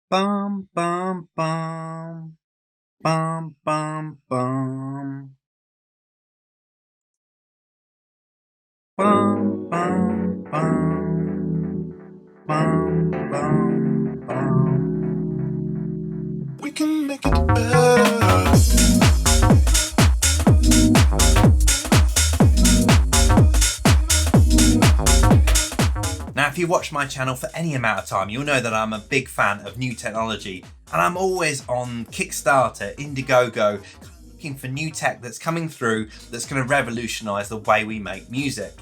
Bum, bum, bum. Bum, bum, bum. Bum, bum, bum. Bum, bum, bum. We can make it better. Now, if you watch my channel for any amount of time, you'll know that I'm a big fan of new technology, and I'm always on Kickstarter, Indiegogo, looking for new tech that's coming through that's going to revolutionize the way we make music.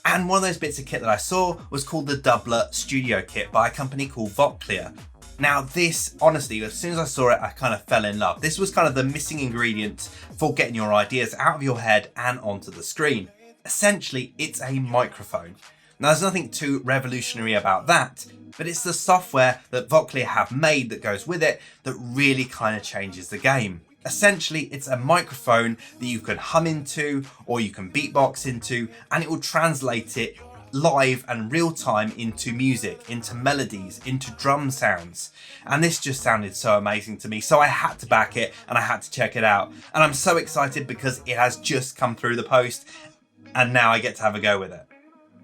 And one of those bits of kit that I saw was called the Dubler Studio Kit by a company called Vochlea. Now this, honestly, as soon as I saw it, I kind of fell in love. This was kind of the missing ingredient for getting your ideas out of your head and onto the screen. Essentially, it's a microphone. Now there's nothing too revolutionary about that, but it's the software that Vochlea have made that goes with it that really kind of changes the game. Essentially, it's a microphone that you can hum into or you can beatbox into, and it will translate it live and real time into music, into melodies, into drum sounds. And this just sounded so amazing to me, so I had to back it and I had to check it out. And I'm so excited because it has just come through the post and now I get to have a go with it.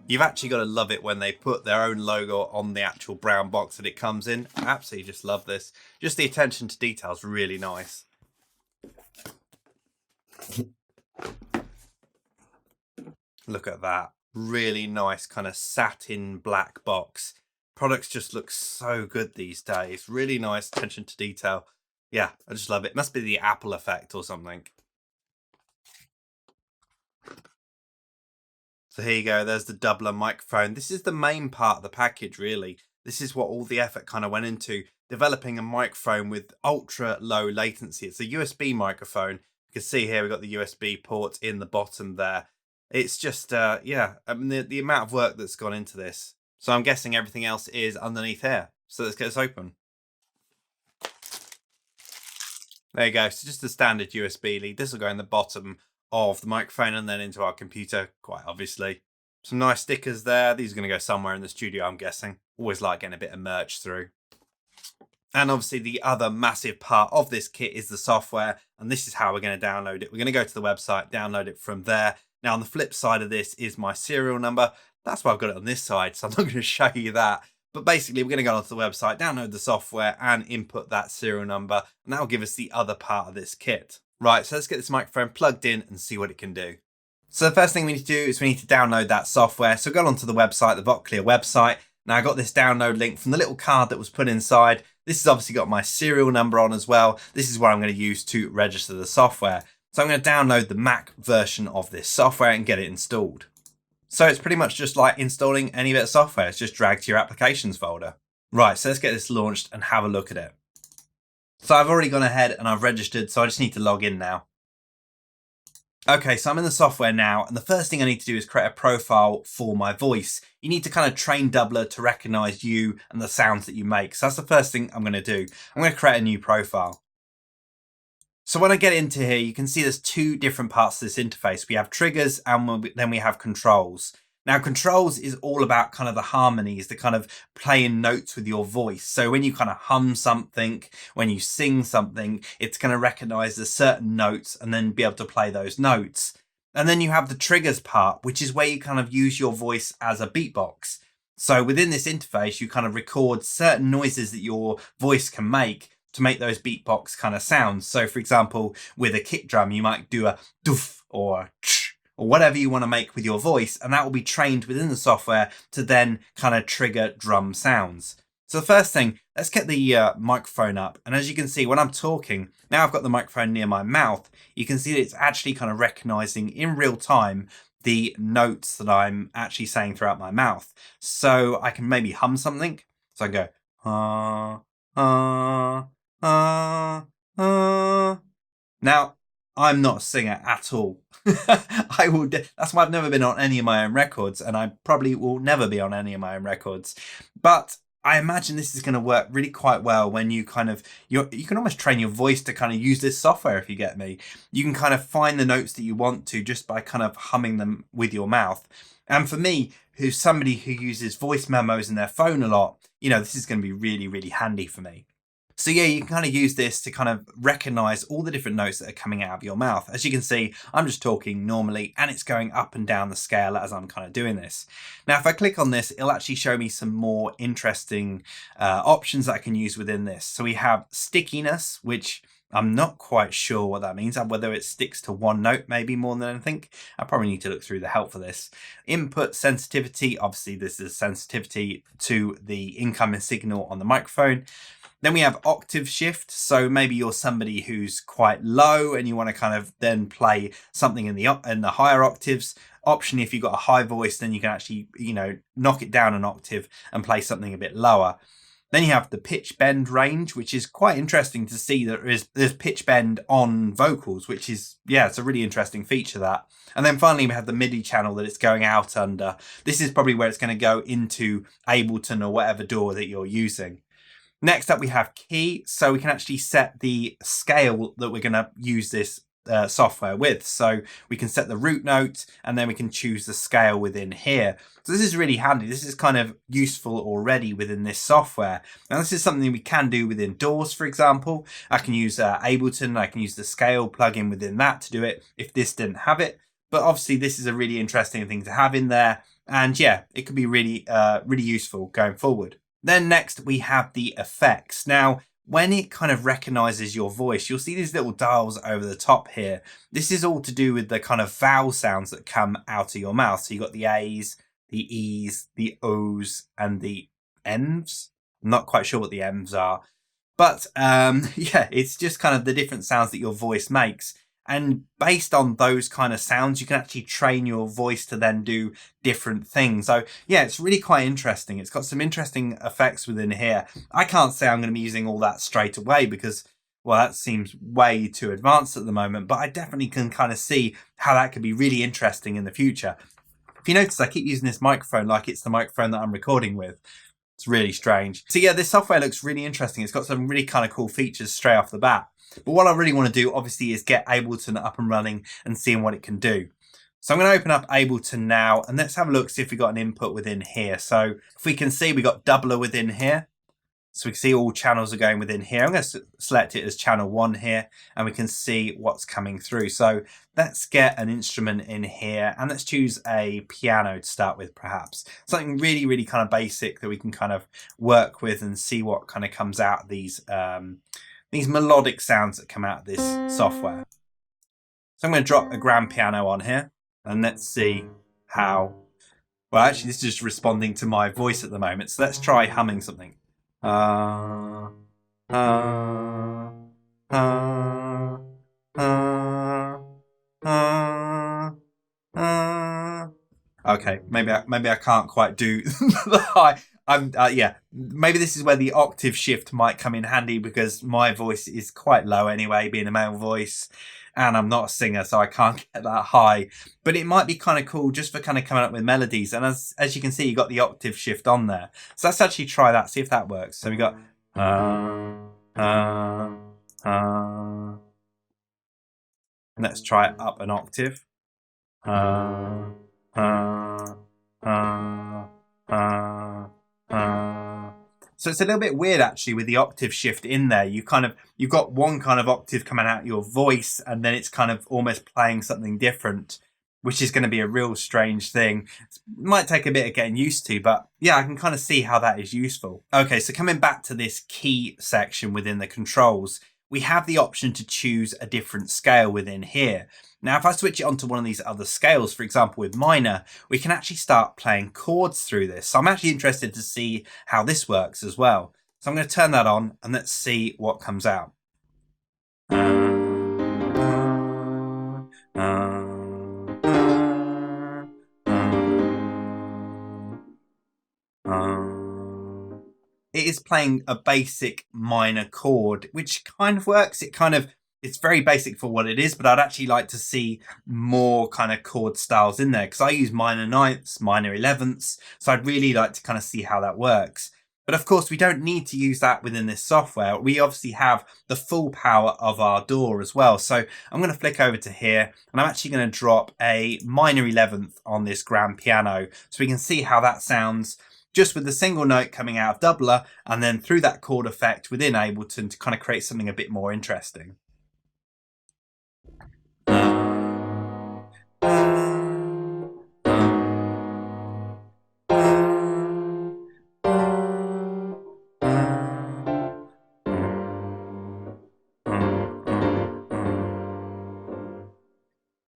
You've actually got to love it when they put their own logo on the actual brown box that it comes in. I absolutely just love this. Just the attention to detail is really nice. Look at that. Really nice kind of satin black box. Products just look so good these days. Really nice attention to detail. Yeah, I just love it. Must be the Apple effect or something. So here you go, there's the Dubler microphone. This is the main part of the package, really. This is what all the effort kind of went into, developing a microphone with ultra low latency. It's a USB microphone. You can see here we've got the USB port in the bottom there. It's just, yeah, I mean, the amount of work that's gone into this. So I'm guessing everything else is underneath here. So let's get this open. There you go, so just a standard USB lead. This will go in the bottom of the microphone and then into our computer, quite obviously. Some nice stickers there. These are going to go somewhere in the studio, I'm guessing. Always like getting a bit of merch through. And obviously the other massive part of this kit is the software, and this is how we're going to download it. We're going to go to the website, download it from there. Now on the flip side of this is my serial number. That's why I've got it on this side, so I'm not going to show you that. But basically we're going to go onto the website, download the software and input that serial number, and that will give us the other part of this kit. Right, so let's get this microphone plugged in and see what it can do. So the first thing we need to do is we need to download that software. So go onto the website, the Vochlea website. Now I got this download link from the little card that was put inside. This has obviously got my serial number on as well. This is what I'm going to use to register the software. So I'm going to download the Mac version of this software and get it installed. So it's pretty much just like installing any bit of software. It's just dragged to your applications folder. Right, so let's get this launched and have a look at it. So I've already gone ahead and I've registered, so I just need to log in now. Okay, so I'm in the software now, and the first thing I need to do is create a profile for my voice. You need to kind of train Dubler to recognize you and the sounds that you make. So that's the first thing I'm going to do. I'm going to create a new profile. So when I get into here, you can see there's two different parts of this interface. We have triggers and then we have controls. Now controls is all about kind of the harmonies, the kind of playing notes with your voice. So when you kind of hum something, when you sing something, it's going to recognize the certain notes and then be able to play those notes. And then you have the triggers part, which is where you kind of use your voice as a beatbox. So within this interface, you kind of record certain noises that your voice can make to make those beatbox kind of sounds. So for example, with a kick drum, you might do a doof or a tsh, or whatever you want to make with your voice, and that will be trained within the software to then kind of trigger drum sounds. So the first thing, let's get the microphone up, and as you can see when I'm talking, now I've got the microphone near my mouth, you can see that it's actually kind of recognizing in real time the notes that I'm actually saying throughout my mouth. So I can maybe hum something, so I go Now I'm not a singer at all. That's why I've never been on any of my own records, and I probably will never be on any of my own records. But I imagine this is going to work really quite well when you kind of, you can almost train your voice to kind of use this software, if you get me. You can kind of find the notes that you want to just by kind of humming them with your mouth. And for me, who's somebody who uses voice memos in their phone a lot, you know, this is going to be really, really handy for me. So yeah, you can kind of use this to kind of recognize all the different notes that are coming out of your mouth. As you can see, I'm just talking normally and it's going up and down the scale as I'm kind of doing this. Now, if I click on this, it'll actually show me some more interesting options that I can use within this. So we have stickiness, which I'm not quite sure what that means, whether it sticks to one note maybe more than anything. I probably need to look through the help for this. Input sensitivity, obviously this is sensitivity to the incoming signal on the microphone. Then we have octave shift. So maybe you're somebody who's quite low and you want to kind of then play something in the higher octaves. Option, if you've got a high voice, then you can actually, knock it down an octave and play something a bit lower. Then you have the pitch bend range, which is quite interesting to see that there's pitch bend on vocals, which is, yeah, it's a really interesting feature, that. And then finally, we have the MIDI channel that it's going out under. This is probably where it's going to go into Ableton or whatever DAW that you're using. Next up, we have key. So we can actually set the scale that we're going to use this software with. So we can set the root note and then we can choose the scale within here. So this is really handy. This is kind of useful already within this software. Now this is something we can do within DAWs, for example. I can use Ableton. I can use the scale plugin within that to do it if this didn't have it. But obviously this is a really interesting thing to have in there. And yeah, it could be really, really useful going forward. Then next we have the effects. Now, when it kind of recognizes your voice, you'll see these little dials over the top here. This is all to do with the kind of vowel sounds that come out of your mouth. So you've got the A's, the E's, the O's, and the M's. I'm not quite sure what the M's are. But yeah, it's just kind of the different sounds that your voice makes. And based on those kind of sounds, you can actually train your voice to then do different things. So yeah, it's really quite interesting. It's got some interesting effects within here. I can't say I'm going to be using all that straight away because, well, that seems way too advanced at the moment, but I definitely can kind of see how that could be really interesting in the future. If you notice, I keep using this microphone like it's the microphone that I'm recording with. It's really strange. So yeah, this software looks really interesting. It's got some really kind of cool features straight off the bat. But what I really want to do, obviously, is get Ableton up and running and seeing what it can do. So I'm going to open up Ableton now and let's have a look, see if we got an input within here. So if we can see, we got doubler within here. So we can see all channels are going within here. I'm going to select it as channel 1 here and we can see what's coming through. So let's get an instrument in here and let's choose a piano to start with, perhaps. Something really, really kind of basic that we can kind of work with and see what kind of comes out of these melodic sounds that come out of this software. So I'm going to drop a grand piano on here and let's see how, well, actually this is just responding to my voice at the moment. So let's try humming something. Okay, maybe I can't quite do the high. Yeah, maybe this is where the octave shift might come in handy because my voice is quite low anyway, being a male voice, and I'm not a singer, so I can't get that high. But it might be kind of cool just for kind of coming up with melodies. And as you can see, you got the octave shift on there. So let's actually try that, see if that works. So we got let's try it up an octave. So it's a little bit weird actually with the octave shift in there. You've got one kind of octave coming out your voice and then it's kind of almost playing something different, which is going to be a real strange thing. It might take a bit of getting used to, but yeah, I can kind of see how that is useful. Okay, so coming back to this key section within the controls, we have the option to choose a different scale within here. Now, if I switch it onto one of these other scales, for example, with minor, we can actually start playing chords through this. So I'm actually interested to see how this works as well. So I'm going to turn that on and let's see what comes out. It is playing a basic minor chord, which kind of works. It's very basic for what it is, but I'd actually like to see more kind of chord styles in there because I use minor ninths, minor 11ths. So I'd really like to kind of see how that works. But of course, we don't need to use that within this software. We obviously have the full power of our DAW as well. So I'm going to flick over to here and I'm actually going to drop a minor 11th on this grand piano so we can see how that sounds just with the single note coming out of Dubler, and then through that chord effect within Ableton to kind of create something a bit more interesting.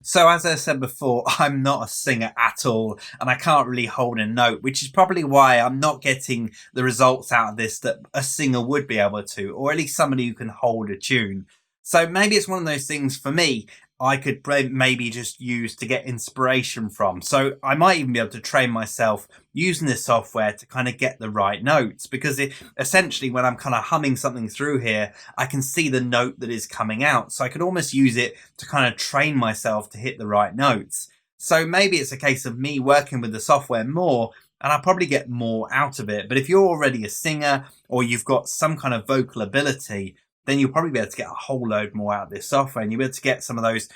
So as I said before, I'm not a singer at all, and I can't really hold a note, which is probably why I'm not getting the results out of this that a singer would be able to, or at least somebody who can hold a tune. So maybe it's one of those things for me I could maybe just use to get inspiration from. So I might even be able to train myself using this software to kind of get the right notes, because essentially when I'm kind of humming something through here, I can see the note that is coming out. So I could almost use it to kind of train myself to hit the right notes. So maybe it's a case of me working with the software more, and I'll probably get more out of it. But if you're already a singer or you've got some kind of vocal ability, then you'll probably be able to get a whole load more out of this software, and you'll be able to get some of those,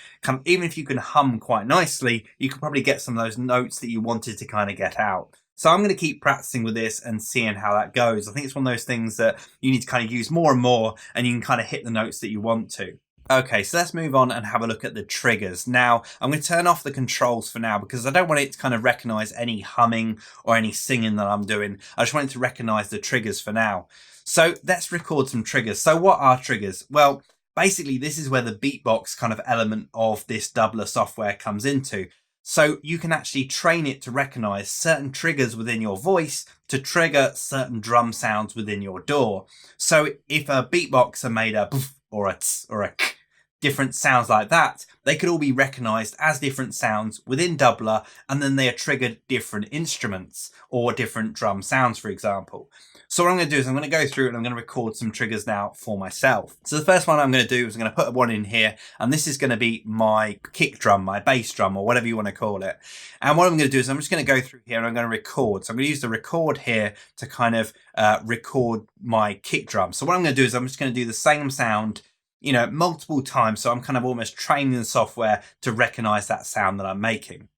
even if you can hum quite nicely, you can probably get some of those notes that you wanted to kind of get out. So I'm going to keep practicing with this and seeing how that goes. I think it's one of those things that you need to kind of use more and more, and you can kind of hit the notes that you want to. Okay, so let's move on and have a look at the triggers. Now, I'm going to turn off the controls for now because I don't want it to kind of recognize any humming or any singing that I'm doing. I just want it to recognize the triggers for now. So let's record some triggers. So what are triggers? Well, basically this is where the beatbox kind of element of this Dubler software comes into. So you can actually train it to recognize certain triggers within your voice to trigger certain drum sounds within your DAW. So if a beatboxer made a poof or a tss or a k, different sounds like that, they could all be recognized as different sounds within Dubler, and then they are triggered different instruments or different drum sounds, for example. So what I'm going to do is I'm going to go through and I'm going to record some triggers now for myself. So the first one I'm going to do is I'm going to put one in here, and this is going to be my kick drum, my bass drum, or whatever you want to call it. And what I'm going to do is I'm just going to go through here and I'm going to record. So I'm going to use the record here to kind of record my kick drum. So what I'm going to do is I'm just going to do the same sound, you know, multiple times. So I'm kind of almost training the software to recognize that sound that I'm making.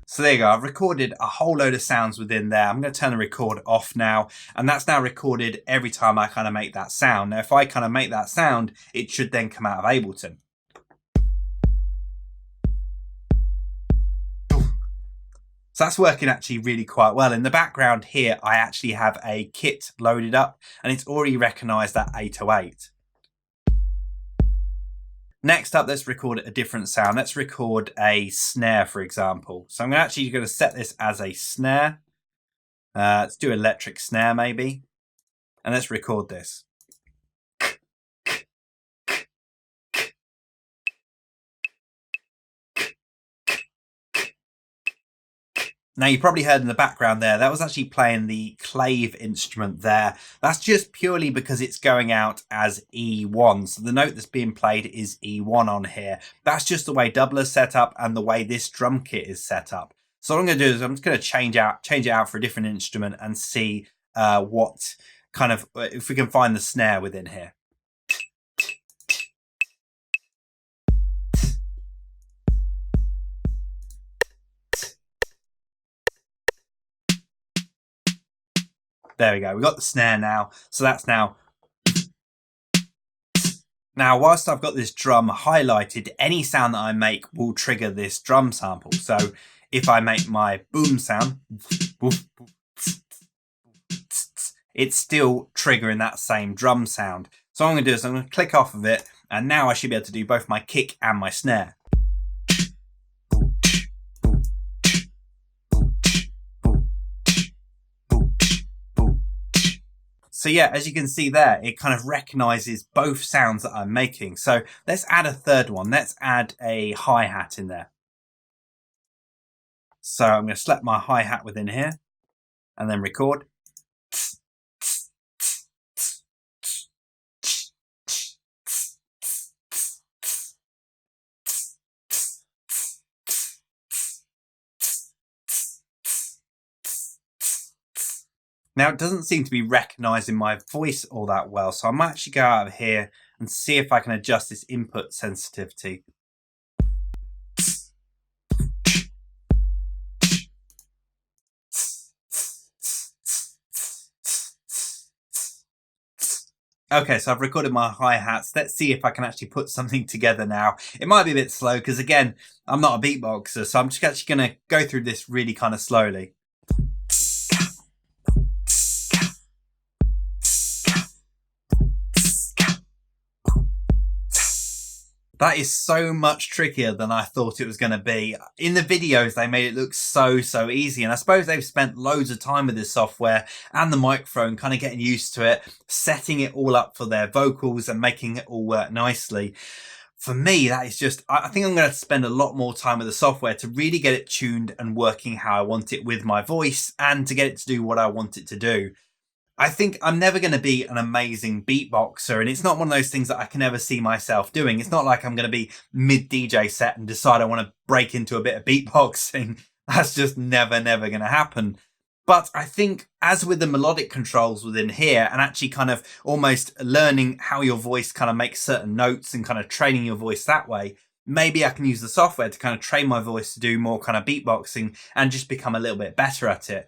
So there you go, I've recorded a whole load of sounds within there. I'm going to turn the record off now, and that's now recorded every time I kind of make that sound. Now, if I kind of make that sound, it should then come out of Ableton. So that's working actually really quite well. In the background here, I actually have a kit loaded up, and it's already recognized that 808. Next up, let's record a different sound. Let's record a snare, for example. So I'm actually going to set this as a snare. Let's do electric snare maybe. And let's record this. Now, you probably heard in the background there, that was actually playing the clave instrument there. That's just purely because it's going out as E1. So the note that's being played is E1 on here. That's just the way Dubler's set up and the way this drum kit is set up. So what I'm going to do is I'm just going to change it out for a different instrument and see what kind of, if we can find the snare within here. There we go, we got the snare now. So that's now. Now, whilst I've got this drum highlighted, any sound that I make will trigger this drum sample. So if I make my boom sound, it's still triggering that same drum sound. So what I'm going to do is I'm going to click off of it, and now I should be able to do both my kick and my snare. So yeah, as you can see there, it kind of recognizes both sounds that I'm making. So let's add a third one. Let's add a hi-hat in there. So I'm going to select my hi-hat within here and then record. Now, it doesn't seem to be recognizing my voice all that well, so I might actually go out of here and see if I can adjust this input sensitivity. Okay, so I've recorded my hi-hats. Let's see if I can actually put something together now. It might be a bit slow because, again, I'm not a beatboxer, so I'm just actually going to go through this really kind of slowly. That is so much trickier than I thought it was going to be. In the videos, they made it look so easy. And I suppose they've spent loads of time with this software and the microphone, kind of getting used to it, setting it all up for their vocals and making it all work nicely. For me, that is just, I think I'm going to spend a lot more time with the software to really get it tuned and working how I want it with my voice and to get it to do what I want it to do. I think I'm never going to be an amazing beatboxer, and it's not one of those things that I can ever see myself doing. It's not like I'm going to be mid-DJ set and decide I want to break into a bit of beatboxing. That's just never going to happen. But I think as with the melodic controls within here and actually kind of almost learning how your voice kind of makes certain notes and kind of training your voice that way, maybe I can use the software to kind of train my voice to do more kind of beatboxing and just become a little bit better at it.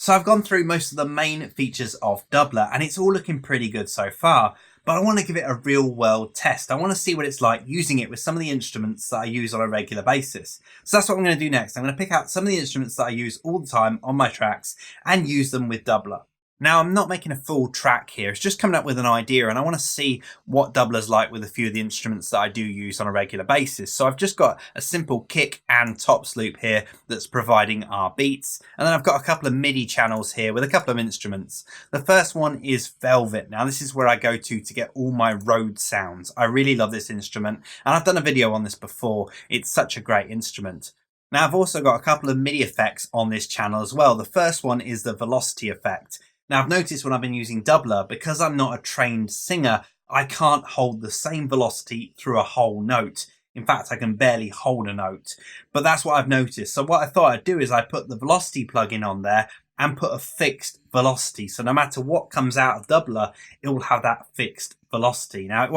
So I've gone through most of the main features of Dubler and it's all looking pretty good so far, but I want to give it a real world test. I want to see what it's like using it with some of the instruments that I use on a regular basis. So that's what I'm going to do next. I'm going to pick out some of the instruments that I use all the time on my tracks and use them with Dubler. Now, I'm not making a full track here. It's just coming up with an idea and I want to see what Dubler's like with a few of the instruments that I do use on a regular basis. So I've just got a simple kick and tops loop here that's providing our beats. And then I've got a couple of MIDI channels here with a couple of instruments. The first one is Velvet. Now, this is where I go to get all my Rhodes sounds. I really love this instrument and I've done a video on this before. It's such a great instrument. Now, I've also got a couple of MIDI effects on this channel as well. The first one is the velocity effect. Now, I've noticed when I've been using Dubler, because I'm not a trained singer, I can't hold the same velocity through a whole note. In fact, I can barely hold a note. But that's what I've noticed. So what I thought I'd do is I put the velocity plugin on there and put a fixed velocity. So no matter what comes out of Dubler, it will have that fixed velocity. Now, it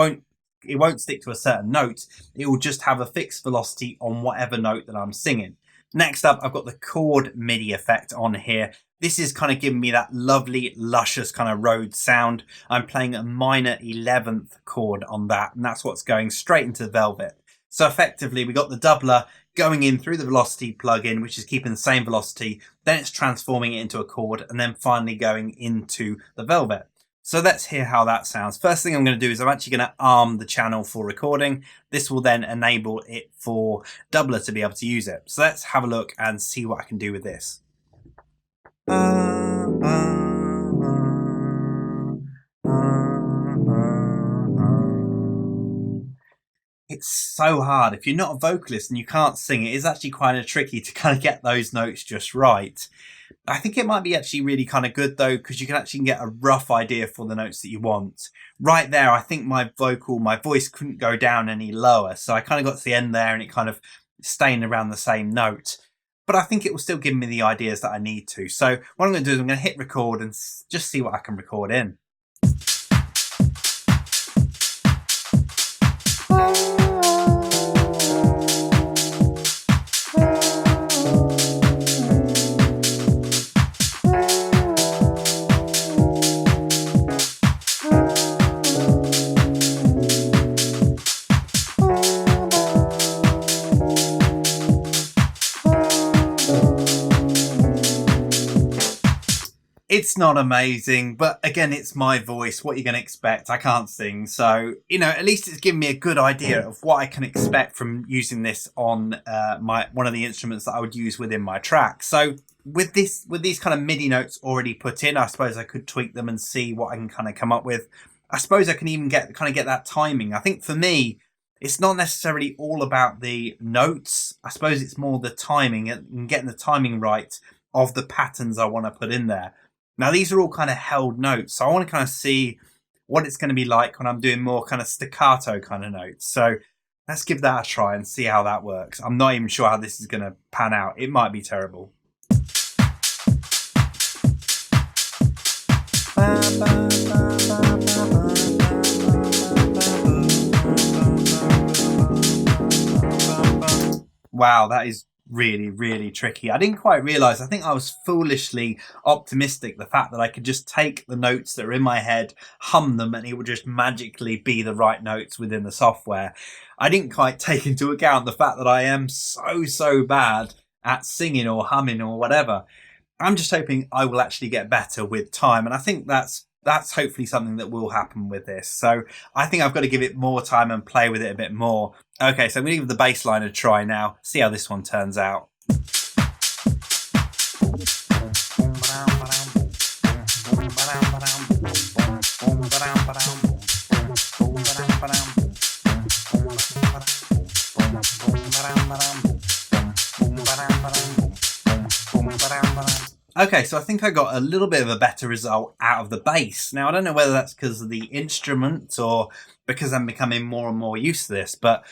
won't stick to a certain note. It will just have a fixed velocity on whatever note that I'm singing. Next up, I've got the chord MIDI effect on here. This is kind of giving me that lovely, luscious kind of Rhodes sound. I'm playing a minor 11th chord on that, and that's what's going straight into the Velvet. So effectively, we got the Dubler going in through the velocity plugin, which is keeping the same velocity. Then it's transforming it into a chord, and then finally going into the Velvet. So let's hear how that sounds. First thing I'm going to do is I'm actually going to arm the channel for recording. This will then enable it for Dubler to be able to use it. So let's have a look and see what I can do with this. It's so hard. If you're not a vocalist and you can't sing, it is actually quite tricky to kind of get those notes just right. I think it might be actually really kind of good though, because you can actually get a rough idea for the notes that you want. Right there, I think my voice couldn't go down any lower. So I kind of got to the end there and it kind of staying around the same note. But I think it will still give me the ideas that I need to. So what I'm going to do is I'm going to hit record and just see what I can record in. It's not amazing, but again, it's my voice. What you're going to expect. I can't sing. So, at least it's given me a good idea of what I can expect from using this on one of the instruments that I would use within my track. So with these kind of MIDI notes already put in, I suppose I could tweak them and see what I can kind of come up with. I suppose I can even get that timing. I think for me, it's not necessarily all about the notes. I suppose it's more the timing and getting the timing right of the patterns I want to put in there. Now, these are all kind of held notes, so I want to kind of see what it's going to be like when I'm doing more kind of staccato kind of notes. So let's give that a try and see how that works. I'm not even sure how this is going to pan out. It might be terrible. Wow, that is really, really tricky. I didn't quite realize. I think I was foolishly optimistic, the fact that I could just take the notes that are in my head, hum them, and it would just magically be the right notes within the software. I didn't quite take into account the fact that I am so bad at singing or humming or whatever. I'm just hoping I will actually get better with time, and I think that's hopefully something that will happen with this. So I think I've got to give it more time and play with it a bit more. Okay, so I'm going to give the bass line a try now, see how this one turns out. Okay, so I think I got a little bit of a better result out of the bass. Now, I don't know whether that's because of the instrument or because I'm becoming more and more used to this, but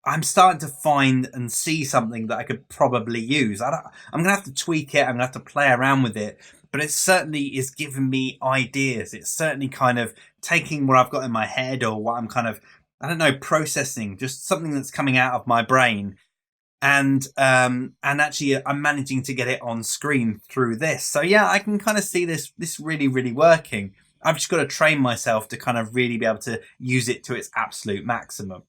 I'm starting to find and see something that I could probably use. I'm going to have to tweak it. I'm going to have to play around with it, but it certainly is giving me ideas. It's certainly kind of taking what I've got in my head or what I'm kind of, I don't know, processing, just something that's coming out of my brain. And actually I'm managing to get it on screen through this. So yeah, I can kind of see this really, really working. I've just got to train myself to kind of really be able to use it to its absolute maximum.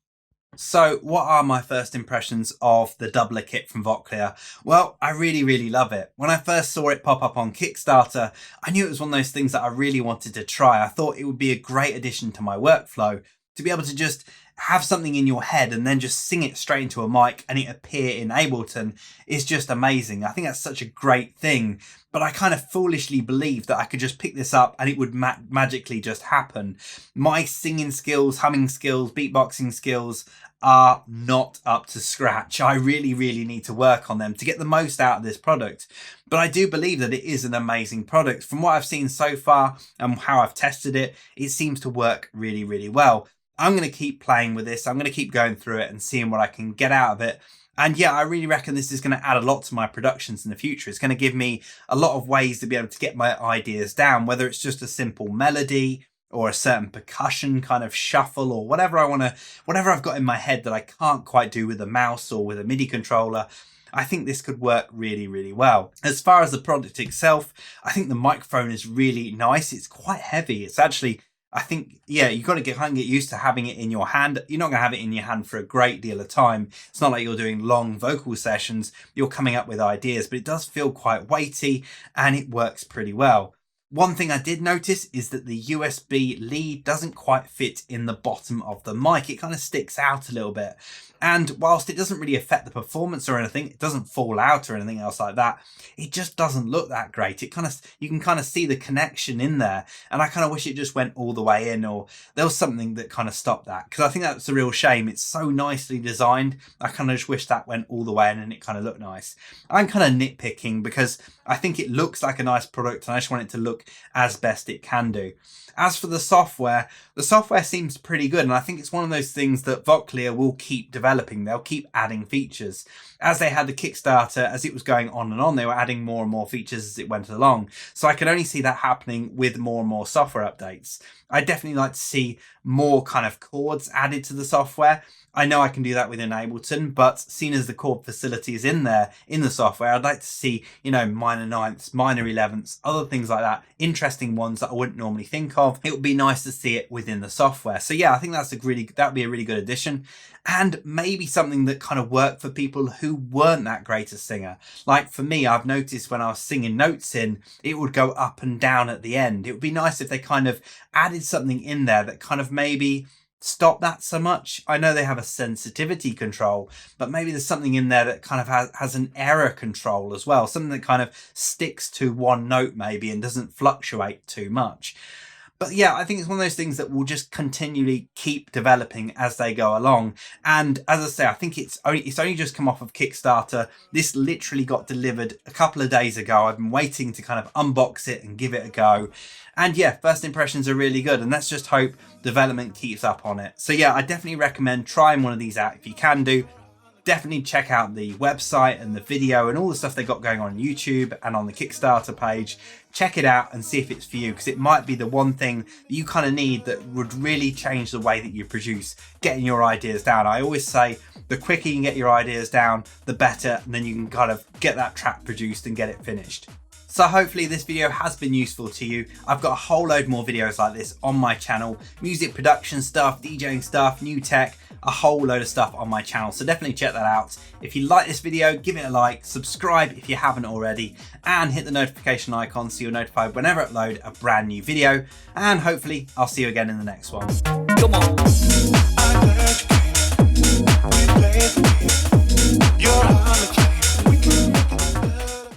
So what are my first impressions of the Dubler Kit from Vochlea? Well, I really, really love it. When I first saw it pop up on Kickstarter, I knew it was one of those things that I really wanted to try. I thought it would be a great addition to my workflow to be able to just have something in your head and then just sing it straight into a mic and it appear in Ableton is just amazing. I think that's such a great thing, but I kind of foolishly believed that I could just pick this up and it would magically just happen. My singing skills, humming skills, beatboxing skills are not up to scratch. I really, really need to work on them to get the most out of this product. But I do believe that it is an amazing product. From what I've seen so far and how I've tested it, it seems to work really, really well. I'm going to keep playing with this. I'm going to keep going through it and seeing what I can get out of it. And yeah, I really reckon this is going to add a lot to my productions in the future. It's going to give me a lot of ways to be able to get my ideas down, whether it's just a simple melody or a certain percussion kind of shuffle or whatever whatever I've got in my head that I can't quite do with a mouse or with a MIDI controller. I think this could work really, really well. As far as the product itself, I think the microphone is really nice. It's quite heavy. It's actually, I think, yeah, you've got to get used to having it in your hand. You're not going to have it in your hand for a great deal of time. It's not like you're doing long vocal sessions. You're coming up with ideas, but it does feel quite weighty and it works pretty well. One thing I did notice is that the USB lead doesn't quite fit in the bottom of the mic. It kind of sticks out a little bit. And whilst it doesn't really affect the performance or anything, it doesn't fall out or anything else like that, it just doesn't look that great. You can kind of see the connection in there. And I kind of wish it just went all the way in, or there was something that kind of stopped that. Because I think that's a real shame. It's so nicely designed. I kind of just wish that went all the way in and it kind of looked nice. I'm kind of nitpicking because I think it looks like a nice product and I just want it to look as best it can do. As for the software seems pretty good, and I think it's one of those things that Vochlea will keep developing. They'll keep adding features. As they had the Kickstarter, as it was going on and on, they were adding more and more features as it went along. So I can only see that happening with more and more software updates. I definitely like to see more kind of chords added to the software. I know I can do that within Ableton, but seeing as the chord facility is in there in the software, I'd like to see, minor ninths, minor 11ths, other things like that, interesting ones that I wouldn't normally think of. It would be nice to see it within the software. So yeah, I think that'd be a really good addition, and maybe something that kind of worked for people who weren't that great a singer. Like for me, I've noticed when I was singing notes in, it would go up and down at the end. It would be nice if they kind of added something in there that kind of maybe stop that so much. I know they have a sensitivity control, but maybe there's something in there that kind of has an error control as well. Something that kind of sticks to one note maybe and doesn't fluctuate too much. But yeah, I think it's one of those things that will just continually keep developing as they go along. And as I say, I think it's only just come off of Kickstarter. This literally got delivered a couple of days ago. I've been waiting to kind of unbox it and give it a go. And yeah, first impressions are really good. And let's just hope development keeps up on it. So yeah, I definitely recommend trying one of these out if you can do. definitely check out the website and the video and all the stuff they got going on YouTube and on the Kickstarter page. Check it out and see if it's for you, because it might be the one thing that you kind of need that would really change the way that you produce, getting your ideas down. I always say the quicker you can get your ideas down, the better, and then you can kind of get that track produced and get it finished. So hopefully this video has been useful to you. I've got a whole load more videos like this on my channel. Music production stuff, DJing stuff, new tech, a whole load of stuff on my channel. So definitely check that out. If you like this video, give it a like, subscribe if you haven't already, and hit the notification icon so you're notified whenever I upload a brand new video. And hopefully I'll see you again in the next one. Come on.